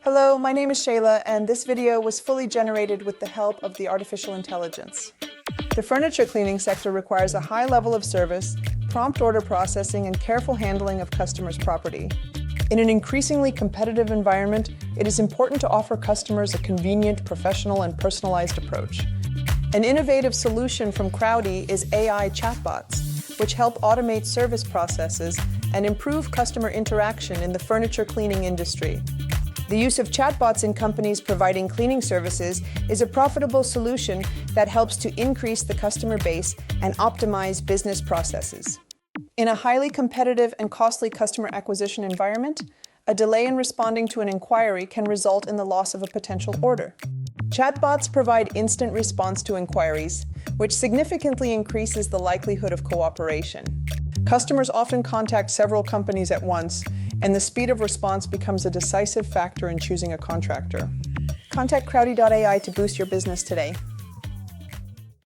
Hello, my name is Shayla, and this video was fully generated with the help of the artificial intelligence. The furniture cleaning sector requires a high level of service, prompt order processing, and careful handling of customers' property. In an increasingly competitive environment, it is important to offer customers a convenient, professional, and personalized approach. An innovative solution from Crowdy is AI chatbots, which help automate service processes and improve customer interaction in the furniture cleaning industry. The use of chatbots in companies providing cleaning services is a profitable solution that helps to increase the customer base and optimize business processes. In a highly competitive and costly customer acquisition environment, a delay in responding to an inquiry can result in the loss of a potential order. Chatbots provide instant response to inquiries, which significantly increases the likelihood of cooperation. Customers often contact several companies at once, and the speed of response becomes a decisive factor in choosing a contractor. Contact Crowdy.ai to boost your business today.